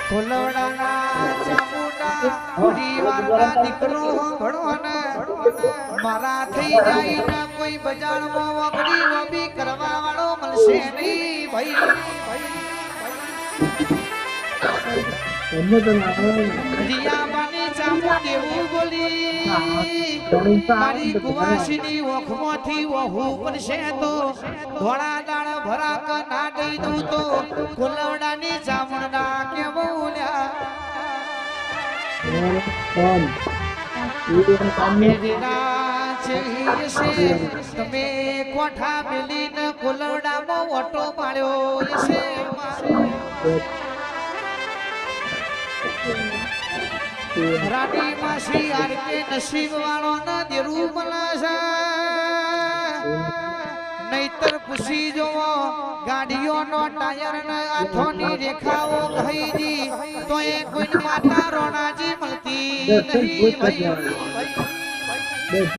કોલવડાના ચામુંડા પરિવારના દીકરો ઘણો ને મારા થઈ જાય ને કોઈ બજારમાં વગડી લોબી કરવા વાળો મળશે નહીં ભાઈ દિયામાની ચામુંડ એવું બોલી મારી કુવાસીની ઓખમાંથી વહુ પડશે તો ધોળા દાળ ભરાક ના દઈ દઉં તો કોલવડાની ચામુંડા કેવું તમે કોઠા મેલીને કોલવડામાં ઓટો પાડ્યો છે રાની માસી આરકે નસીબ વાળો ના દેરું બનાશે નહીતર પૂછી જોવો ગાડીઓનો ટાયર ને આઠોની રેખાઓ કહી દી તો એ કોઈ માતા રોણાજી મળતી નહીં ભાઈ